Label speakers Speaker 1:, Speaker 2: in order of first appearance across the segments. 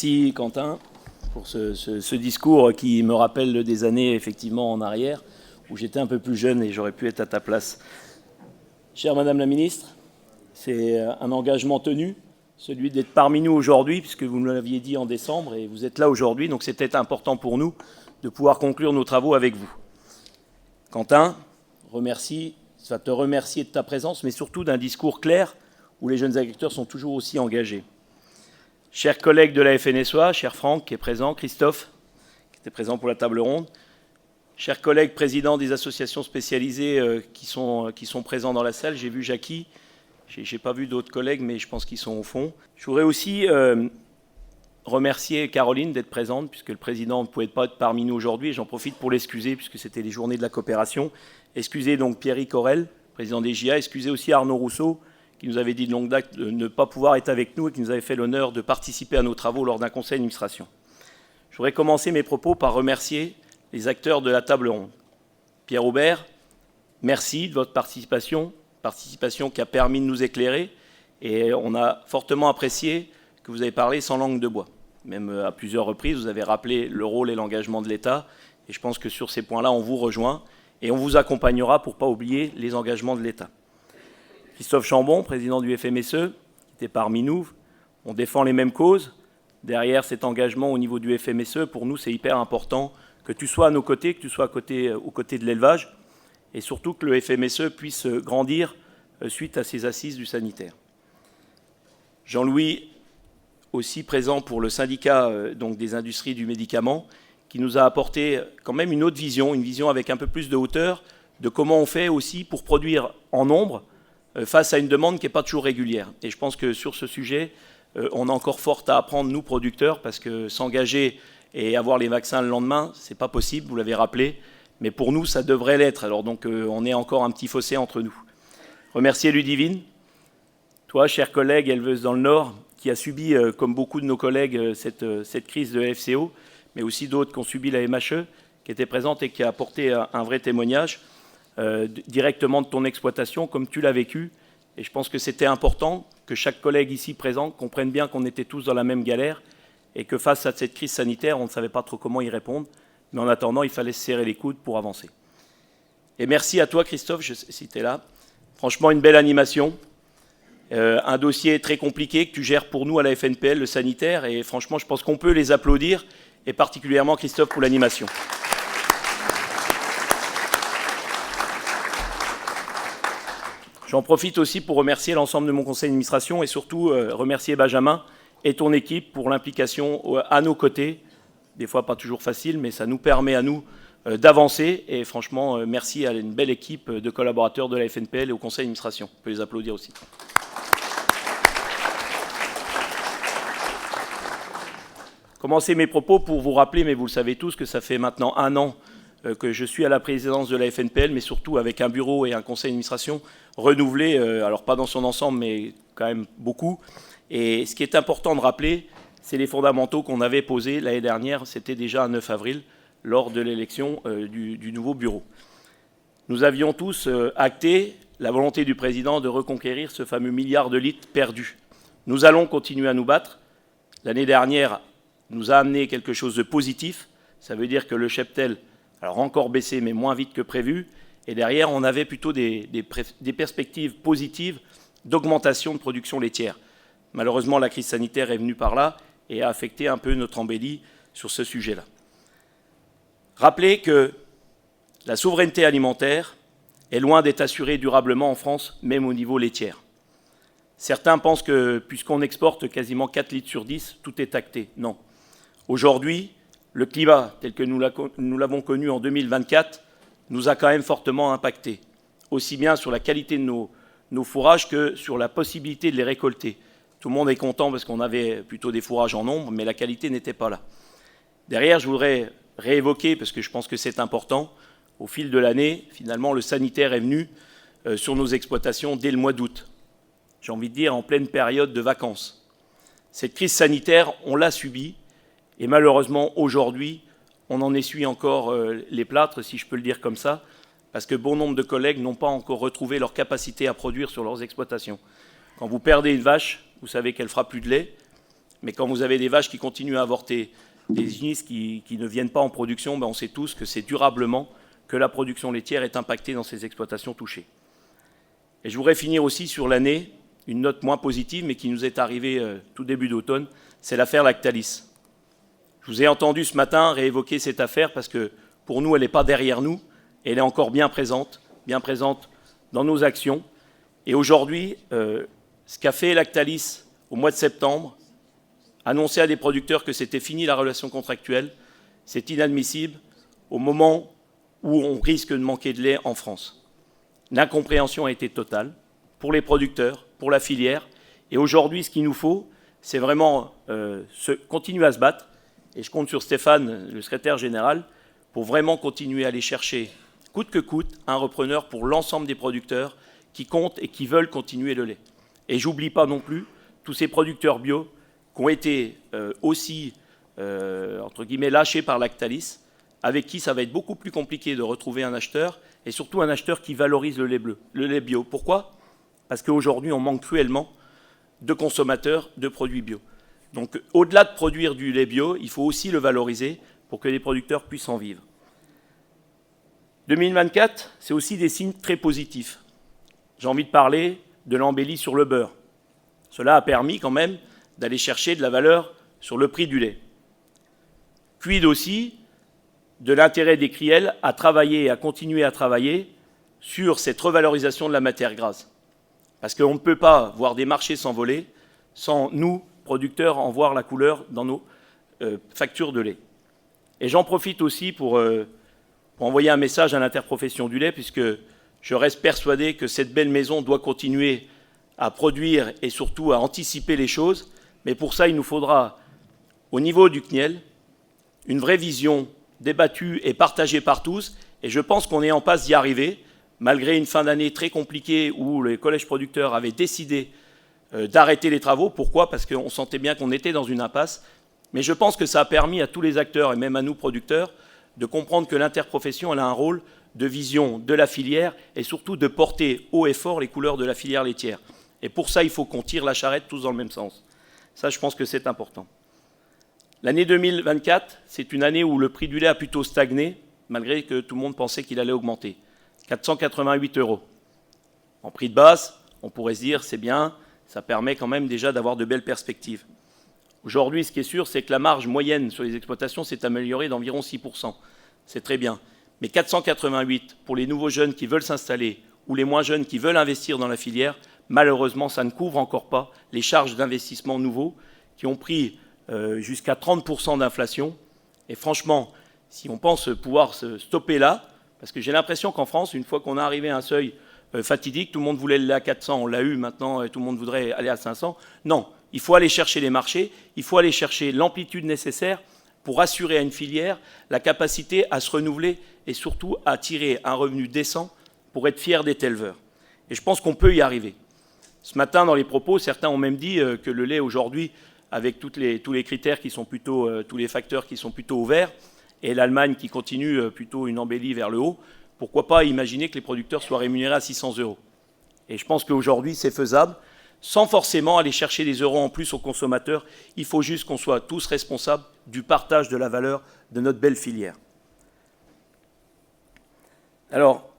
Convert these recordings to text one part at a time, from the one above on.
Speaker 1: Merci Quentin pour ce discours qui me rappelle des années effectivement en arrière où j'étais un peu plus jeune et j'aurais pu être à ta place. Chère Madame la Ministre, c'est un engagement tenu, celui d'être parmi nous aujourd'hui, puisque vous me l'aviez dit en décembre et vous êtes là aujourd'hui, donc c'était important pour nous de pouvoir conclure nos travaux avec vous. Quentin, ça te remercier de ta présence, mais surtout d'un discours clair où les jeunes agriculteurs sont toujours aussi engagés. Chers collègues de la FNSEA, cher Franck qui est présent, Christophe qui était présent pour la table ronde, chers collègues présidents des associations spécialisées qui sont présents dans la salle, j'ai vu Jackie, je n'ai pas vu d'autres collègues mais je pense qu'ils sont au fond. Je voudrais aussi remercier Caroline d'être présente puisque le président ne pouvait pas être parmi nous aujourd'hui et j'en profite pour l'excuser puisque c'était les journées de la coopération. Excusez donc Pierrick Aurel, président des JA, excusez aussi Arnaud Rousseau, qui nous avait dit de longue date de ne pas pouvoir être avec nous et qui nous avait fait l'honneur de participer à nos travaux lors d'un conseil d'administration. Je voudrais commencer mes propos par remercier les acteurs de la table ronde. Pierre Aubert, merci de votre participation qui a permis de nous éclairer et on a fortement apprécié que vous avez parlé sans langue de bois. Même à plusieurs reprises, vous avez rappelé le rôle et l'engagement de l'État et je pense que sur ces points-là, on vous rejoint et on vous accompagnera pour ne pas oublier les engagements de l'État. Christophe Chambon, président du FMSE, qui était parmi nous. On défend les mêmes causes. Derrière cet engagement au niveau du FMSE, pour nous, c'est hyper important que tu sois à nos côtés, que tu sois aux côtés de l'élevage, et surtout que le FMSE puisse grandir suite à ces assises du sanitaire. Jean-Louis, aussi présent pour le syndicat donc des industries du médicament, qui nous a apporté quand même une autre vision, une vision avec un peu plus de hauteur, de comment on fait aussi pour produire en nombre, face à une demande qui n'est pas toujours régulière. Et je pense que sur ce sujet, on a encore fort à apprendre, nous, producteurs, parce que s'engager et avoir les vaccins le lendemain, ce n'est pas possible, vous l'avez rappelé, mais pour nous, ça devrait l'être. Alors donc, on est encore un petit fossé entre nous. Remercier Ludivine, toi, chère collègue éleveuse dans le Nord, qui a subi, comme beaucoup de nos collègues, cette crise de FCO, mais aussi d'autres qui ont subi la MHE, qui était présente et qui a apporté un vrai témoignage. Directement de ton exploitation, comme tu l'as vécu. Et je pense que c'était important que chaque collègue ici présent comprenne bien qu'on était tous dans la même galère et que face à cette crise sanitaire, on ne savait pas trop comment y répondre. Mais en attendant, il fallait se serrer les coudes pour avancer. Et merci à toi, Christophe, si tu es là. Franchement, une belle animation. Un dossier très compliqué que tu gères pour nous à la FNPL, le sanitaire. Et franchement, je pense qu'on peut les applaudir, et particulièrement Christophe pour l'animation. J'en profite aussi pour remercier l'ensemble de mon conseil d'administration et surtout remercier Benjamin et ton équipe pour l'implication à nos côtés. Des fois pas toujours facile, mais ça nous permet à nous d'avancer. Et franchement, merci à une belle équipe de collaborateurs de la FNPL et au conseil d'administration. On peut les applaudir aussi. Commencer mes propos pour vous rappeler, mais vous le savez tous, que ça fait maintenant 1 an que je suis à la présidence de la FNPL, mais surtout avec un bureau et un conseil d'administration renouvelé, alors pas dans son ensemble, mais quand même beaucoup. Et ce qui est important de rappeler, c'est les fondamentaux qu'on avait posés l'année dernière, c'était déjà un 9 avril, lors de l'élection du nouveau bureau. Nous avions tous acté la volonté du président de reconquérir ce fameux milliard de litres perdus. Nous allons continuer à nous battre. L'année dernière nous a amené quelque chose de positif. Ça veut dire que le cheptel, alors encore baissé, mais moins vite que prévu. Et derrière, on avait plutôt des perspectives positives d'augmentation de production laitière. Malheureusement, la crise sanitaire est venue par là et a affecté un peu notre embellie sur ce sujet-là. Rappelez que la souveraineté alimentaire est loin d'être assurée durablement en France, même au niveau laitier. Certains pensent que, puisqu'on exporte quasiment 4 litres sur 10, tout est acté. Non. Aujourd'hui, le climat, tel que nous l'avons connu en 2024, nous a quand même fortement impacté, aussi bien sur la qualité de nos fourrages que sur la possibilité de les récolter. Tout le monde est content parce qu'on avait plutôt des fourrages en nombre, mais la qualité n'était pas là. Derrière, je voudrais réévoquer, parce que je pense que c'est important, au fil de l'année, finalement, le sanitaire est venu sur nos exploitations dès le mois d'août. J'ai envie de dire en pleine période de vacances. Cette crise sanitaire, on l'a subie, et malheureusement, aujourd'hui, on en essuie encore les plâtres, si je peux le dire comme ça, parce que bon nombre de collègues n'ont pas encore retrouvé leur capacité à produire sur leurs exploitations. Quand vous perdez une vache, vous savez qu'elle ne fera plus de lait. Mais quand vous avez des vaches qui continuent à avorter, des génisses qui ne viennent pas en production, on sait tous que c'est durablement que la production laitière est impactée dans ces exploitations touchées. Et je voudrais finir aussi sur l'année, une note moins positive, mais qui nous est arrivée tout début d'automne, c'est l'affaire Lactalis. Je vous ai entendu ce matin réévoquer cette affaire parce que pour nous, elle n'est pas derrière nous, elle est encore bien présente dans nos actions. Et aujourd'hui, ce qu'a fait Lactalis au mois de septembre, annoncer à des producteurs que c'était fini la relation contractuelle, c'est inadmissible au moment où on risque de manquer de lait en France. L'incompréhension a été totale pour les producteurs, pour la filière. Et aujourd'hui, ce qu'il nous faut, c'est vraiment continuer à se battre. Et je compte sur Stéphane, le secrétaire général, pour vraiment continuer à aller chercher, coûte que coûte, un repreneur pour l'ensemble des producteurs qui comptent et qui veulent continuer le lait. Et j'oublie pas non plus tous ces producteurs bio qui ont été aussi, entre guillemets, lâchés par Lactalis, avec qui ça va être beaucoup plus compliqué de retrouver un acheteur, et surtout un acheteur qui valorise le lait bio. Pourquoi ? Parce qu'aujourd'hui, on manque cruellement de consommateurs de produits bio. Donc, au-delà de produire du lait bio, il faut aussi le valoriser pour que les producteurs puissent en vivre. 2024, c'est aussi des signes très positifs. J'ai envie de parler de l'embellie sur le beurre. Cela a permis quand même d'aller chercher de la valeur sur le prix du lait. Quid aussi de l'intérêt des crielles à travailler et à continuer à travailler sur cette revalorisation de la matière grasse. Parce qu'on ne peut pas voir des marchés s'envoler sans nous, producteurs, en voir la couleur dans nos factures de lait. Et j'en profite aussi pour envoyer un message à l'interprofession du lait, puisque je reste persuadé que cette belle maison doit continuer à produire et surtout à anticiper les choses. Mais pour ça, il nous faudra, au niveau du CNIEL, une vraie vision débattue et partagée par tous. Et je pense qu'on est en passe d'y arriver, malgré une fin d'année très compliquée où les collèges producteurs avaient décidé d'arrêter les travaux. Pourquoi ? Parce qu'on sentait bien qu'on était dans une impasse. Mais je pense que ça a permis à tous les acteurs, et même à nous producteurs, de comprendre que l'interprofession elle a un rôle de vision de la filière et surtout de porter haut et fort les couleurs de la filière laitière. Et pour ça, il faut qu'on tire la charrette tous dans le même sens. Ça, je pense que c'est important. L'année 2024, c'est une année où le prix du lait a plutôt stagné, malgré que tout le monde pensait qu'il allait augmenter. 488 €. En prix de base, on pourrait se dire, c'est bien, ça permet quand même déjà d'avoir de belles perspectives. Aujourd'hui, ce qui est sûr, c'est que la marge moyenne sur les exploitations s'est améliorée d'environ 6%. C'est très bien. Mais 488 pour les nouveaux jeunes qui veulent s'installer ou les moins jeunes qui veulent investir dans la filière, malheureusement, ça ne couvre encore pas les charges d'investissement nouveaux qui ont pris jusqu'à 30% d'inflation. Et franchement, si on pense pouvoir se stopper là, parce que j'ai l'impression qu'en France, une fois qu'on est arrivé à un seuil fatidique, tout le monde voulait aller à 400, on l'a eu maintenant, et tout le monde voudrait aller à 500. Non, il faut aller chercher les marchés, il faut aller chercher l'amplitude nécessaire pour assurer à une filière la capacité à se renouveler et surtout à tirer un revenu décent pour être fier d'être éleveur. Et je pense qu'on peut y arriver. Ce matin, dans les propos, certains ont même dit que le lait aujourd'hui, avec tous les critères qui sont plutôt, tous les facteurs qui sont plutôt au vert, et l'Allemagne qui continue plutôt une embellie vers le haut, pourquoi pas imaginer que les producteurs soient rémunérés à 600 €. Et je pense qu'aujourd'hui, c'est faisable, sans forcément aller chercher des euros en plus aux consommateurs. Il faut juste qu'on soit tous responsables du partage de la valeur de notre belle filière. Alors,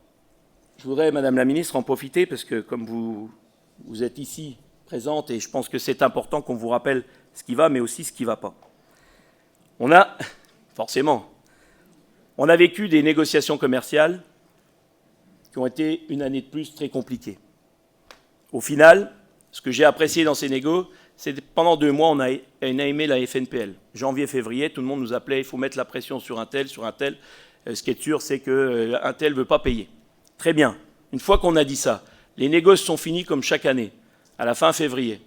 Speaker 1: je voudrais, Madame la Ministre, en profiter, parce que comme vous êtes ici présente, et je pense que c'est important qu'on vous rappelle ce qui va, mais aussi ce qui ne va pas. On a vécu des négociations commerciales qui ont été une année de plus très compliquées. Au final, ce que j'ai apprécié dans ces négos, c'est que pendant 2 mois, on a aimé la FNPL. Janvier, février, tout le monde nous appelait, il faut mettre la pression sur un tel, sur un tel. Ce qui est sûr, c'est qu'un tel ne veut pas payer. Très bien. Une fois qu'on a dit ça, les négociations sont finis comme chaque année, à la fin février.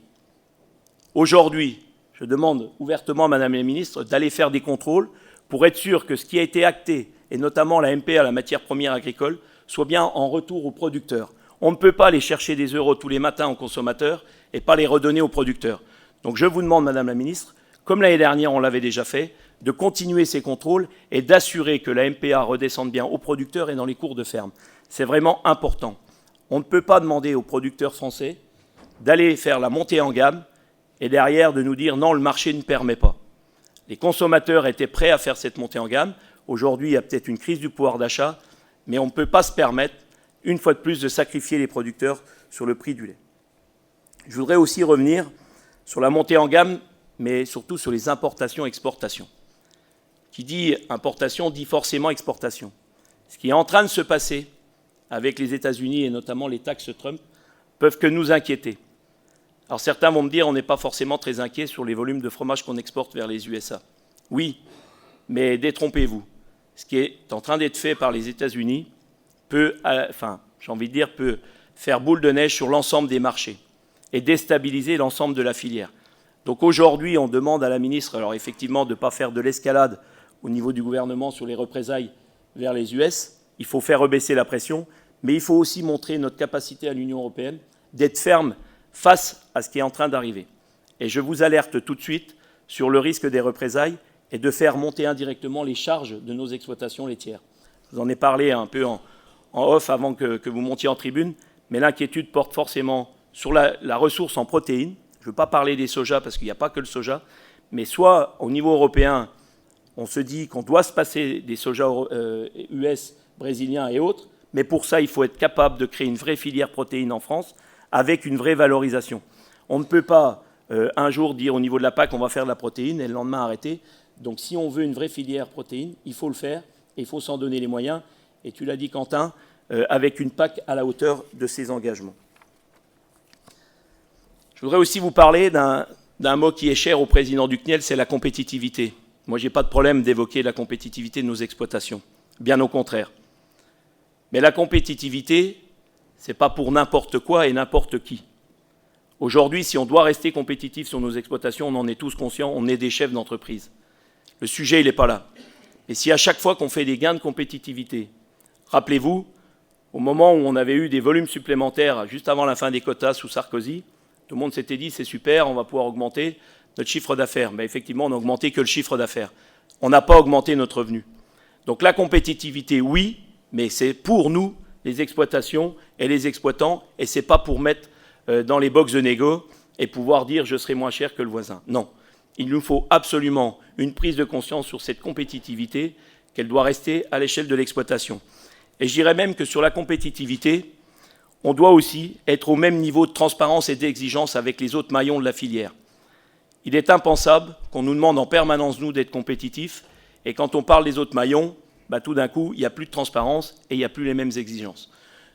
Speaker 1: Aujourd'hui, je demande ouvertement à Madame la Ministre d'aller faire des contrôles pour être sûr que ce qui a été acté, et notamment la MPA, la matière première agricole, soit bien en retour aux producteurs. On ne peut pas aller chercher des euros tous les matins aux consommateurs et pas les redonner aux producteurs. Donc je vous demande, Madame la Ministre, comme l'année dernière on l'avait déjà fait, de continuer ces contrôles et d'assurer que la MPA redescende bien aux producteurs et dans les cours de ferme. C'est vraiment important. On ne peut pas demander aux producteurs français d'aller faire la montée en gamme et derrière de nous dire non, le marché ne permet pas. Les consommateurs étaient prêts à faire cette montée en gamme. Aujourd'hui, il y a peut-être une crise du pouvoir d'achat, mais on ne peut pas se permettre, une fois de plus, de sacrifier les producteurs sur le prix du lait. Je voudrais aussi revenir sur la montée en gamme, mais surtout sur les importations-exportations. Qui dit importation dit forcément exportation. Ce qui est en train de se passer avec les États-Unis et notamment les taxes Trump peuvent que nous inquiéter. Alors certains vont me dire on n'est pas forcément très inquiet sur les volumes de fromage qu'on exporte vers les USA. Oui, mais détrompez-vous. Ce qui est en train d'être fait par les États-Unis peut faire boule de neige sur l'ensemble des marchés et déstabiliser l'ensemble de la filière. Donc aujourd'hui, on demande à la ministre, alors effectivement, de ne pas faire de l'escalade au niveau du gouvernement sur les représailles vers les US. Il faut faire rebaisser la pression, mais il faut aussi montrer notre capacité à l'Union européenne d'être ferme face à ce qui est en train d'arriver. Et je vous alerte tout de suite sur le risque des représailles et de faire monter indirectement les charges de nos exploitations laitières. Je vous en ai parlé un peu en off avant que vous montiez en tribune, mais l'inquiétude porte forcément sur la ressource en protéines. Je ne veux pas parler des sojas parce qu'il n'y a pas que le soja, mais soit au niveau européen, on se dit qu'on doit se passer des sojas US, brésiliens et autres, mais pour ça, il faut être capable de créer une vraie filière protéines en France avec une vraie valorisation. On ne peut pas un jour dire au niveau de la PAC on va faire de la protéine et le lendemain arrêter. Donc si on veut une vraie filière protéines, il faut le faire et il faut s'en donner les moyens. Et tu l'as dit Quentin, avec une PAC à la hauteur de ses engagements. Je voudrais aussi vous parler d'un mot qui est cher au président du CNIEL, c'est la compétitivité. Moi, je n'ai pas de problème d'évoquer la compétitivité de nos exploitations, bien au contraire. Mais la compétitivité, ce n'est pas pour n'importe quoi et n'importe qui. Aujourd'hui, si on doit rester compétitif sur nos exploitations, on en est tous conscients, on est des chefs d'entreprise. Le sujet, il n'est pas là. Et si à chaque fois qu'on fait des gains de compétitivité, rappelez-vous, au moment où on avait eu des volumes supplémentaires, juste avant la fin des quotas sous Sarkozy, tout le monde s'était dit, c'est super, on va pouvoir augmenter notre chiffre d'affaires. Mais effectivement, on n'a augmenté que le chiffre d'affaires. On n'a pas augmenté notre revenu. Donc la compétitivité, oui, mais c'est pour nous, les exploitations et les exploitants, et ce n'est pas pour mettre dans les box de négo et pouvoir dire je serai moins cher que le voisin. Non. Il nous faut absolument une prise de conscience sur cette compétitivité, qu'elle doit rester à l'échelle de l'exploitation. Et je dirais même que sur la compétitivité, on doit aussi être au même niveau de transparence et d'exigence avec les autres maillons de la filière. Il est impensable qu'on nous demande en permanence, nous, d'être compétitifs, et quand on parle des autres maillons, tout d'un coup, il n'y a plus de transparence et il n'y a plus les mêmes exigences.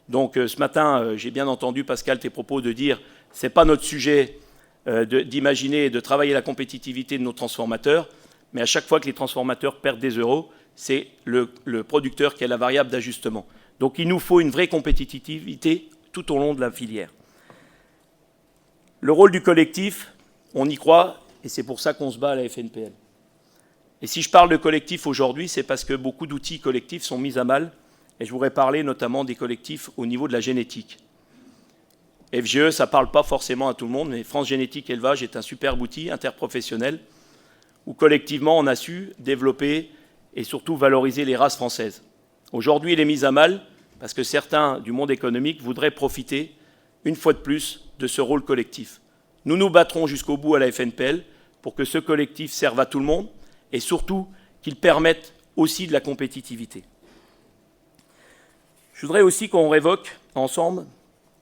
Speaker 1: Donc ce matin, j'ai bien entendu, Pascal, tes propos de dire « ce n'est pas notre sujet d'imaginer et de travailler la compétitivité de nos transformateurs, mais à chaque fois que les transformateurs perdent des euros, c'est le producteur qui a la variable d'ajustement. » Donc il nous faut une vraie compétitivité tout au long de la filière. Le rôle du collectif, on y croit, et c'est pour ça qu'on se bat à la FNPL. Et si je parle de collectif aujourd'hui, c'est parce que beaucoup d'outils collectifs sont mis à mal, et je voudrais parler notamment des collectifs au niveau de la génétique. FGE, ça ne parle pas forcément à tout le monde, mais France Génétique Élevage est un superbe outil interprofessionnel où collectivement on a su développer et surtout valoriser les races françaises. Aujourd'hui, il est mis à mal parce que certains du monde économique voudraient profiter, une fois de plus, de ce rôle collectif. Nous nous battrons jusqu'au bout à la FNPL pour que ce collectif serve à tout le monde et surtout qu'il permette aussi de la compétitivité. Je voudrais aussi qu'on révoque ensemble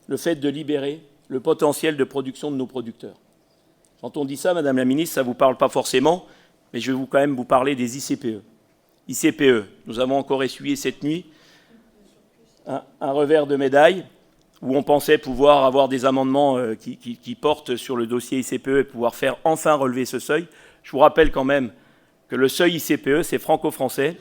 Speaker 1: le fait de libérer le potentiel de production de nos producteurs. Quand on dit ça, Madame la Ministre, ça ne vous parle pas forcément, mais je vais quand même vous parler des ICPE. ICPE, nous avons encore essuyé cette nuit un revers de médaille où on pensait pouvoir avoir des amendements qui portent sur le dossier ICPE et pouvoir faire enfin relever ce seuil. Je vous rappelle quand même que le seuil ICPE, c'est franco-français,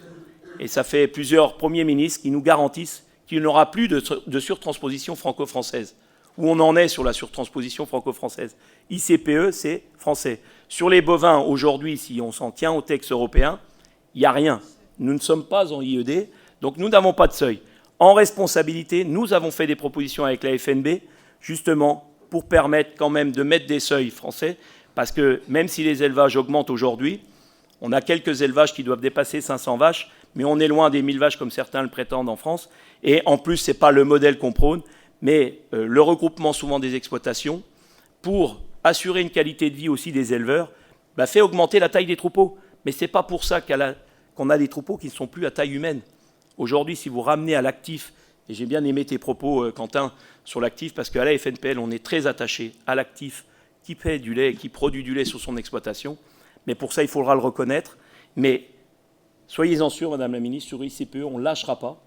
Speaker 1: et ça fait plusieurs premiers ministres qui nous garantissent qu'il n'y aura plus de surtransposition franco-française. Où on en est sur la surtransposition franco-française? ICPE, c'est français. Sur les bovins, aujourd'hui, si on s'en tient au texte européen, il n'y a rien. Nous ne sommes pas en IED, donc nous n'avons pas de seuil. En responsabilité, nous avons fait des propositions avec la FNB, justement, pour permettre quand même de mettre des seuils français, parce que même si les élevages augmentent aujourd'hui, on a quelques élevages qui doivent dépasser 500 vaches, mais on est loin des 1000 vaches comme certains le prétendent en France. Et en plus, ce n'est pas le modèle qu'on prône, mais le regroupement souvent des exploitations pour assurer une qualité de vie aussi des éleveurs, fait augmenter la taille des troupeaux. Mais ce n'est pas pour ça qu'on a des troupeaux qui ne sont plus à taille humaine. Aujourd'hui, si vous ramenez à l'actif, et j'ai bien aimé tes propos, Quentin, sur l'actif, parce qu'à la FNPL, on est très attaché à l'actif qui paie du lait, qui produit du lait sur son exploitation. Mais pour ça, il faudra le reconnaître. Mais soyez-en sûrs, Madame la Ministre, sur ICPE, on ne lâchera pas.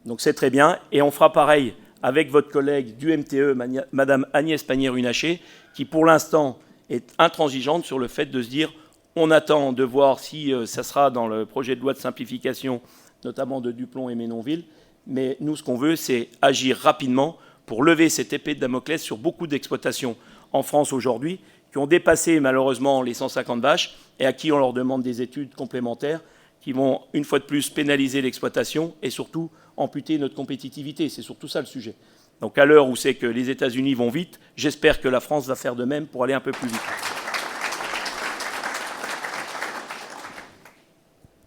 Speaker 1: Donc c'est très bien. Et on fera pareil avec votre collègue du MTE, Madame Agnès Pannier-Runacher, qui pour l'instant est intransigeante sur le fait de se dire on attend de voir si ça sera dans le projet de loi de simplification, notamment de Duplon et Ménonville. Mais nous, ce qu'on veut, c'est agir rapidement pour lever cette épée de Damoclès sur beaucoup d'exploitations en France aujourd'hui, qui ont dépassé malheureusement les 150 vaches et à qui on leur demande des études complémentaires qui vont, une fois de plus, pénaliser l'exploitation et surtout amputer notre compétitivité. C'est surtout ça le sujet. Donc à l'heure où c'est que les États-Unis vont vite, j'espère que la France va faire de même pour aller un peu plus vite.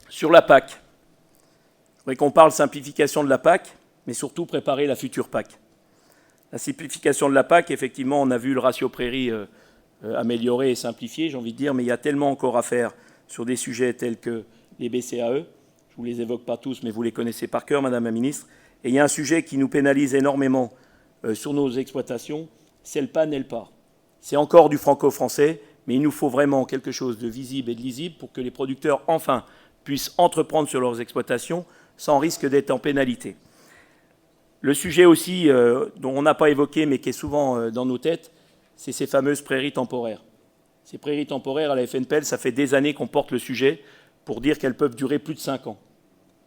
Speaker 1: Sur la PAC, je voudrais qu'on parle simplification de la PAC, mais surtout préparer la future PAC. La simplification de la PAC, effectivement, on a vu le ratio prairie amélioré et simplifié, j'ai envie de dire, mais il y a tellement encore à faire sur des sujets tels que les BCAE. Je ne vous les évoque pas tous, mais vous les connaissez par cœur, Madame la Ministre. Et il y a un sujet qui nous pénalise énormément sur nos exploitations, c'est le PAN et le PAR. C'est encore du franco-français, mais il nous faut vraiment quelque chose de visible et de lisible pour que les producteurs, enfin, puissent entreprendre sur leurs exploitations sans risque d'être en pénalité. Le sujet aussi, dont on n'a pas évoqué, mais qui est souvent dans nos têtes, c'est ces fameuses prairies temporaires. Ces prairies temporaires, à la FNPL, ça fait des années qu'on porte le sujet pour dire qu'elles peuvent durer plus de 5 ans.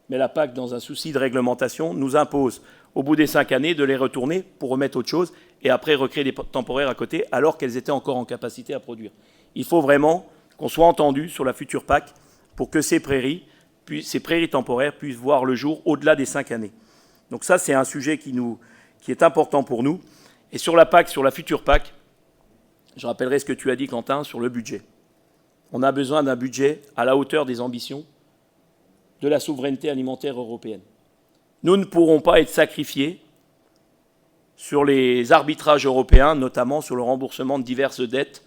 Speaker 1: Mais la PAC, dans un souci de réglementation, nous impose, au bout des 5 années, de les retourner pour remettre autre chose et après recréer des temporaires à côté, alors qu'elles étaient encore en capacité à produire. Il faut vraiment qu'on soit entendu sur la future PAC pour que ces prairies temporaires puissent voir le jour au-delà des 5 années. Donc ça, c'est un sujet qui est important pour nous. Et sur la PAC, sur la future PAC, je rappellerai ce que tu as dit, Quentin, sur le budget. On a besoin d'un budget à la hauteur des ambitions de la souveraineté alimentaire européenne. Nous ne pourrons pas être sacrifiés sur les arbitrages européens, notamment sur le remboursement de diverses dettes,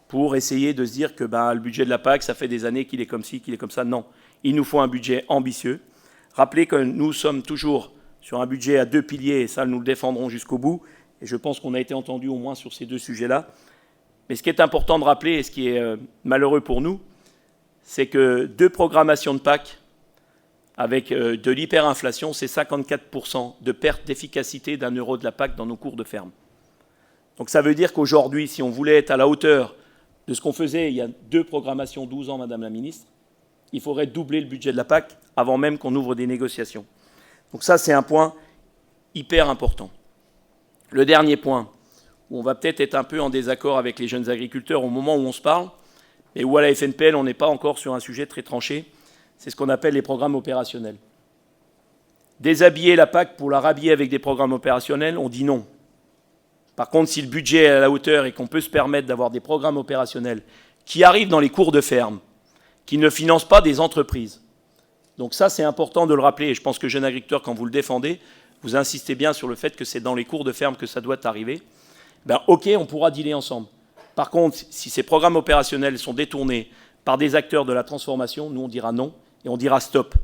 Speaker 1: pour essayer de se dire que le budget de la PAC, ça fait des années qu'il est comme ci, qu'il est comme ça. Non, il nous faut un budget ambitieux. Rappelez que nous sommes toujours sur un budget à 2 piliers, et ça, nous le défendrons jusqu'au bout. Et je pense qu'on a été entendu au moins sur ces 2 sujets-là. Mais ce qui est important de rappeler, et ce qui est malheureux pour nous, c'est que 2 programmations de PAC, avec de l'hyperinflation, c'est 54% de perte d'efficacité d'1 euro de la PAC dans nos cours de ferme. Donc ça veut dire qu'aujourd'hui, si on voulait être à la hauteur de ce qu'on faisait il y a 2 programmations, 12 ans, Madame la Ministre, il faudrait doubler le budget de la PAC avant même qu'on ouvre des négociations. Donc ça, c'est un point hyper important. Le dernier point, où on va peut-être être un peu en désaccord avec les jeunes agriculteurs au moment où on se parle, mais où à la FNPL, on n'est pas encore sur un sujet très tranché, c'est ce qu'on appelle les programmes opérationnels. Déshabiller la PAC pour la rhabiller avec des programmes opérationnels, on dit non. Par contre, si le budget est à la hauteur et qu'on peut se permettre d'avoir des programmes opérationnels qui arrivent dans les cours de ferme, qui ne financent pas des entreprises. Donc ça, c'est important de le rappeler, et je pense que jeunes agriculteurs, quand vous le défendez, vous insistez bien sur le fait que c'est dans les cours de ferme que ça doit arriver. OK, on pourra dealer ensemble. Par contre, si ces programmes opérationnels sont détournés par des acteurs de la transformation, nous, on dira non et on dira stop.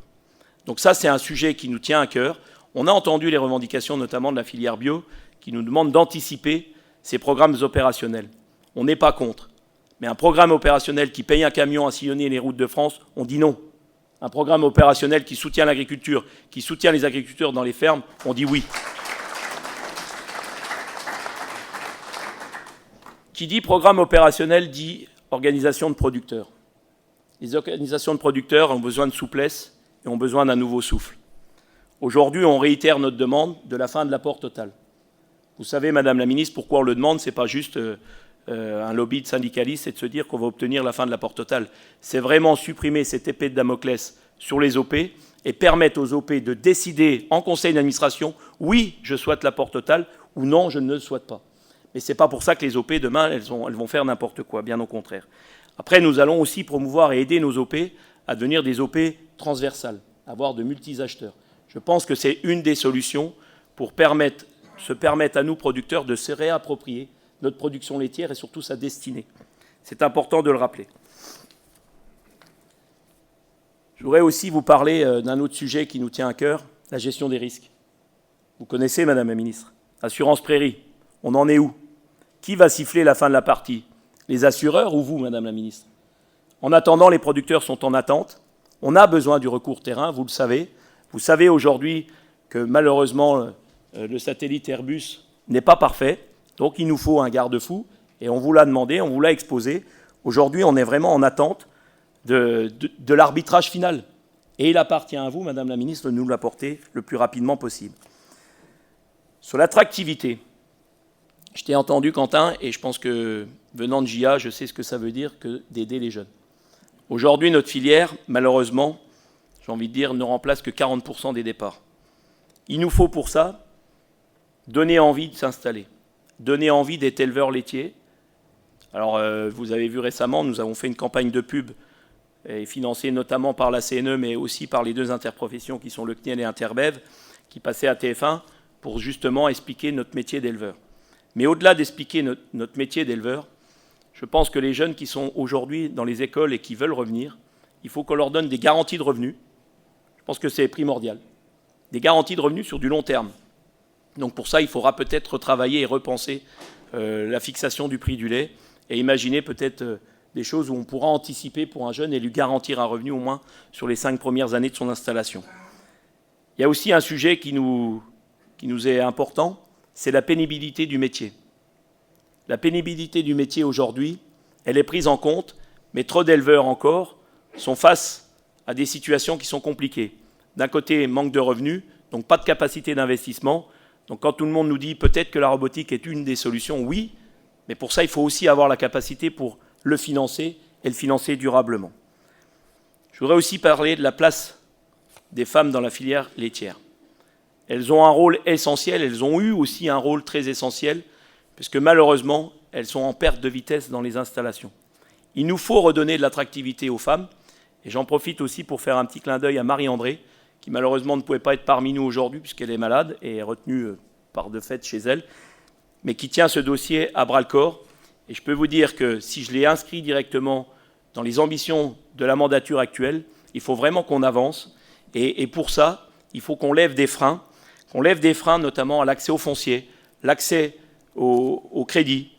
Speaker 1: Donc ça, c'est un sujet qui nous tient à cœur. On a entendu les revendications, notamment de la filière bio, qui nous demandent d'anticiper ces programmes opérationnels. On n'est pas contre. Mais un programme opérationnel qui paye un camion à sillonner les routes de France, on dit non. Un programme opérationnel qui soutient l'agriculture, qui soutient les agriculteurs dans les fermes, on dit oui. Qui dit programme opérationnel dit organisation de producteurs. Les organisations de producteurs ont besoin de souplesse et ont besoin d'un nouveau souffle. Aujourd'hui, on réitère notre demande de la fin de l'apport total. Vous savez, Madame la Ministre, pourquoi on le demande, ce n'est pas juste un lobby de syndicalistes, c'est de se dire qu'on va obtenir la fin de l'apport total. C'est vraiment supprimer cette épée de Damoclès sur les OP et permettre aux OP de décider en conseil d'administration, oui, je souhaite l'apport total, ou non, je ne le souhaite pas. Mais ce n'est pas pour ça que les OP, demain, elles vont faire n'importe quoi, bien au contraire. Après, nous allons aussi promouvoir et aider nos OP à devenir des OP transversales, avoir de multi-acheteurs. Je pense que c'est une des solutions pour se permettre à nous, producteurs, de se réapproprier notre production laitière et surtout sa destinée. C'est important de le rappeler. Je voudrais aussi vous parler d'un autre sujet qui nous tient à cœur, la gestion des risques. Vous connaissez, Madame la Ministre, Assurance Prairie, on en est où? Qui va siffler la fin de la partie? Les assureurs ou vous, Madame la Ministre? En attendant, les producteurs sont en attente. On a besoin du recours terrain, vous le savez. Vous savez aujourd'hui que malheureusement, le satellite Airbus n'est pas parfait. Donc il nous faut un garde-fou. Et on vous l'a demandé, on vous l'a exposé. Aujourd'hui, on est vraiment en attente de l'arbitrage final. Et il appartient à vous, Madame la Ministre, de nous l'apporter le plus rapidement possible. Sur l'attractivité, je t'ai entendu, Quentin, et je pense que, venant de JA, je sais ce que ça veut dire que d'aider les jeunes. Aujourd'hui, notre filière, malheureusement, j'ai envie de dire, ne remplace que 40% des départs. Il nous faut pour ça donner envie de s'installer, donner envie d'être éleveur laitier. Alors, vous avez vu récemment, nous avons fait une campagne de pub et financée notamment par la CNE, mais aussi par les deux interprofessions qui sont le CNIEL et Interbev, qui passaient à TF1 pour justement expliquer notre métier d'éleveur. Mais au-delà d'expliquer notre métier d'éleveur, je pense que les jeunes qui sont aujourd'hui dans les écoles et qui veulent revenir, il faut qu'on leur donne des garanties de revenus. Je pense que c'est primordial. Des garanties de revenus sur du long terme. Donc pour ça, il faudra peut-être retravailler et repenser la fixation du prix du lait et imaginer peut-être des choses où on pourra anticiper pour un jeune et lui garantir un revenu au moins sur les 5 premières années de son installation. Il y a aussi un sujet qui nous est important, c'est la pénibilité du métier. La pénibilité du métier aujourd'hui, elle est prise en compte, mais trop d'éleveurs encore sont face à des situations qui sont compliquées. D'un côté, manque de revenus, donc pas de capacité d'investissement. Donc quand tout le monde nous dit peut-être que la robotique est une des solutions, oui, mais pour ça, il faut aussi avoir la capacité pour le financer et le financer durablement. Je voudrais aussi parler de la place des femmes dans la filière laitière. Elles ont un rôle essentiel, elles ont eu aussi un rôle très essentiel, puisque malheureusement, elles sont en perte de vitesse dans les installations. Il nous faut redonner de l'attractivité aux femmes, et j'en profite aussi pour faire un petit clin d'œil à Marie-André, qui malheureusement ne pouvait pas être parmi nous aujourd'hui, puisqu'elle est malade et est retenue par de fait chez elle, mais qui tient ce dossier à bras-le-corps. Et je peux vous dire que si je l'ai inscrit directement dans les ambitions de la mandature actuelle, il faut vraiment qu'on avance, et pour ça, il faut qu'on lève des freins, notamment à l'accès au foncier, l'accès au crédit.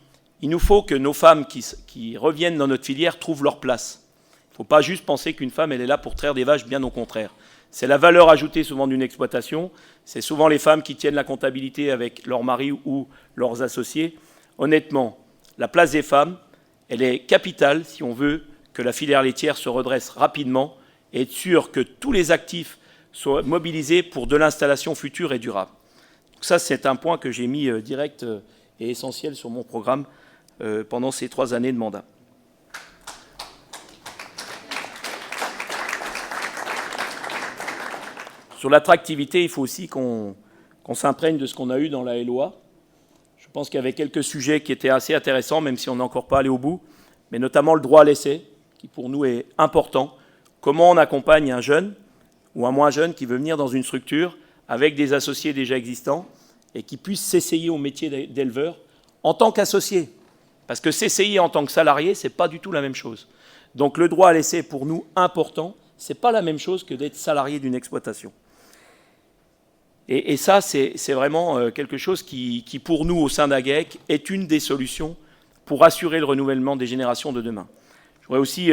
Speaker 1: Il nous faut que nos femmes qui reviennent dans notre filière trouvent leur place. Il ne faut pas juste penser qu'une femme, elle est là pour traire des vaches, bien au contraire. C'est la valeur ajoutée souvent d'une exploitation. C'est souvent les femmes qui tiennent la comptabilité avec leur mari ou leurs associés. Honnêtement, la place des femmes, elle est capitale si on veut que la filière laitière se redresse rapidement et être sûr que tous les actifs soient mobilisés pour de l'installation future et durable. Donc ça, c'est un point que j'ai mis direct et essentiel sur mon programme pendant ces 3 années de mandat. Sur l'attractivité, il faut aussi qu'on s'imprègne de ce qu'on a eu dans la LOA. Je pense qu'il y avait quelques sujets qui étaient assez intéressants, même si on n'est encore pas allé au bout, mais notamment le droit à l'essai, qui pour nous est important. Comment on accompagne un jeune ou un moins jeune qui veut venir dans une structure avec des associés déjà existants et qui puisse s'essayer au métier d'éleveur en tant qu'associé. Parce que s'essayer en tant que salarié, ce n'est pas du tout la même chose. Donc le droit à l'essai est pour nous important. Ce n'est pas la même chose que d'être salarié d'une exploitation. Et ça, c'est vraiment quelque chose qui, pour nous, au sein d'AGEC, est une des solutions pour assurer le renouvellement des générations de demain. Je voudrais aussi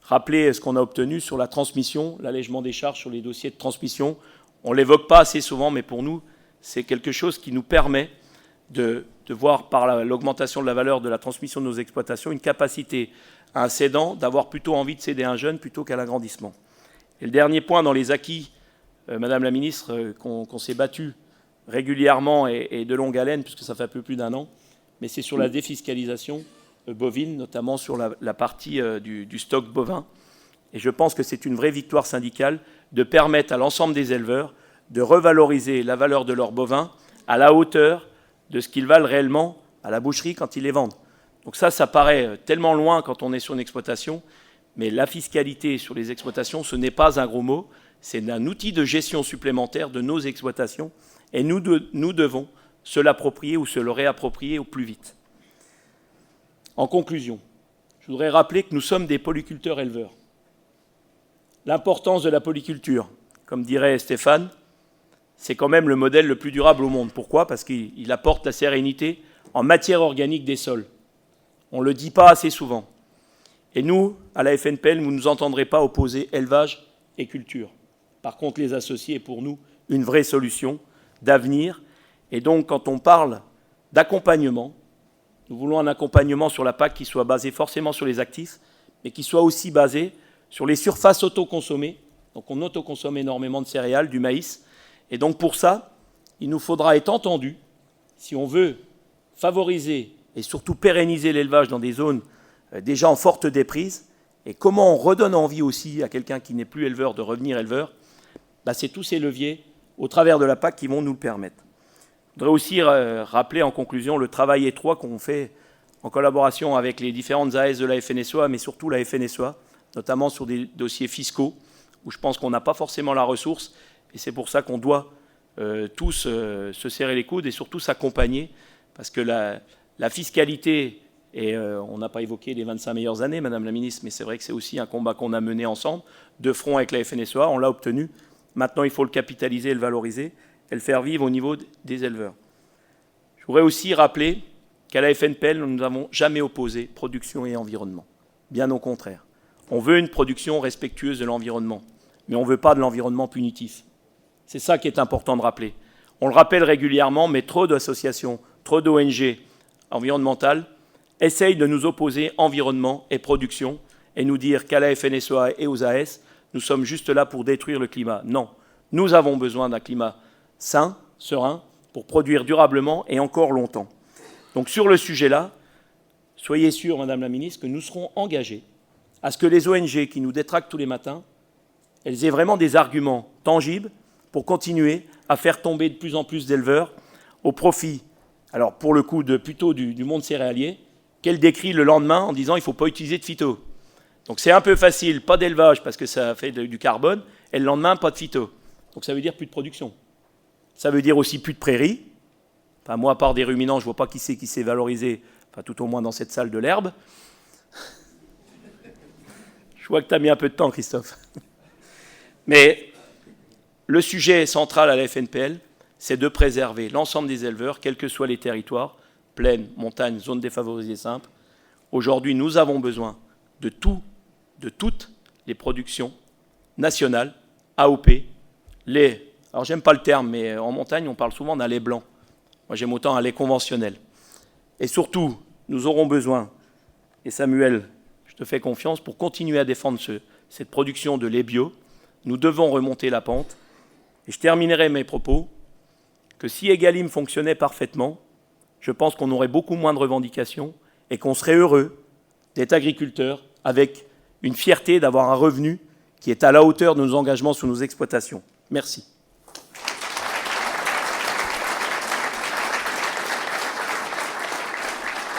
Speaker 1: rappeler ce qu'on a obtenu sur la transmission, l'allègement des charges sur les dossiers de transmission. On ne l'évoque pas assez souvent, mais pour nous, c'est quelque chose qui nous permet de voir par l'augmentation de la valeur de la transmission de nos exploitations une capacité à un cédant d'avoir plutôt envie de céder un jeune plutôt qu'à l'agrandissement. Et le dernier point dans les acquis, Madame la Ministre, qu'on s'est battu régulièrement et de longue haleine, puisque ça fait un peu plus d'1 an, mais c'est sur la défiscalisation bovine, notamment sur la partie du stock bovin. Et je pense que c'est une vraie victoire syndicale de permettre à l'ensemble des éleveurs de revaloriser la valeur de leurs bovins à la hauteur de ce qu'ils valent réellement à la boucherie quand ils les vendent. Donc ça paraît tellement loin quand on est sur une exploitation, mais la fiscalité sur les exploitations, ce n'est pas un gros mot, c'est un outil de gestion supplémentaire de nos exploitations, et nous devons se l'approprier ou se le réapproprier au plus vite. En conclusion, je voudrais rappeler que nous sommes des polyculteurs-éleveurs. L'importance de la polyculture, comme dirait Stéphane, c'est quand même le modèle le plus durable au monde. Pourquoi? Parce qu'il apporte la sérénité en matière organique des sols. On ne le dit pas assez souvent. Et nous, à la FNPL, vous ne nous entendrez pas opposer élevage et culture. Par contre, les associer est pour nous une vraie solution d'avenir. Et donc, quand on parle d'accompagnement, nous voulons un accompagnement sur la PAC qui soit basé forcément sur les actifs, mais qui soit aussi basé sur les surfaces autoconsommées. Donc on autoconsomme énormément de céréales, du maïs. Et donc pour ça, il nous faudra être entendu, si on veut favoriser et surtout pérenniser l'élevage dans des zones déjà en forte déprise, et comment on redonne envie aussi à quelqu'un qui n'est plus éleveur de revenir éleveur, c'est tous ces leviers au travers de la PAC qui vont nous le permettre. Je voudrais aussi rappeler en conclusion le travail étroit qu'on fait en collaboration avec les différentes AS de la FNSEA, mais surtout la FNSEA, notamment sur des dossiers fiscaux, où je pense qu'on n'a pas forcément la ressource, et c'est pour ça qu'on doit tous se serrer les coudes et surtout s'accompagner, parce que la fiscalité, et on n'a pas évoqué les 25 meilleures années, Madame la Ministre, mais c'est vrai que c'est aussi un combat qu'on a mené ensemble, de front avec la FNSEA, on l'a obtenu. Maintenant, il faut le capitaliser et le valoriser, et le faire vivre au niveau des éleveurs. Je voudrais aussi rappeler qu'à la FNPL, nous n'avons jamais opposé production et environnement. Bien au contraire. On veut une production respectueuse de l'environnement, mais on ne veut pas de l'environnement punitif. C'est ça qui est important de rappeler. On le rappelle régulièrement, mais trop d'associations, trop d'ONG environnementales essayent de nous opposer environnement et production et nous dire qu'à la FNSEA et aux AS, nous sommes juste là pour détruire le climat. Non, nous avons besoin d'un climat sain, serein, pour produire durablement et encore longtemps. Donc sur le sujet-là, soyez sûrs, Madame la Ministre, que nous serons engagés à ce que les ONG qui nous détractent tous les matins, elles aient vraiment des arguments tangibles pour continuer à faire tomber de plus en plus d'éleveurs au profit, alors pour le coup, plutôt du monde céréalier, qu'elles décrient le lendemain en disant il ne faut pas utiliser de phyto. Donc c'est un peu facile, pas d'élevage parce que ça fait du carbone, et le lendemain, pas de phyto. Donc ça veut dire plus de production. Ça veut dire aussi plus de prairies. Enfin, moi, à part des ruminants, je ne vois pas qui s'est valorisé, enfin, tout au moins dans cette salle de l'herbe. Je vois que tu as mis un peu de temps, Christophe. Mais le sujet central à la FNPL, c'est de préserver l'ensemble des éleveurs, quels que soient les territoires, plaines, montagnes, zones défavorisées simples. Aujourd'hui, nous avons besoin de toutes les productions nationales, AOP, lait. Alors, j'aime pas le terme, mais en montagne, on parle souvent d'un lait blanc. Moi, j'aime autant un lait conventionnel. Et surtout, nous aurons besoin, et Samuel, je te fais confiance, pour continuer à défendre cette production de lait bio, nous devons remonter la pente. Et je terminerai mes propos que si Egalim fonctionnait parfaitement, je pense qu'on aurait beaucoup moins de revendications et qu'on serait heureux d'être agriculteurs avec une fierté d'avoir un revenu qui est à la hauteur de nos engagements sur nos exploitations. Merci.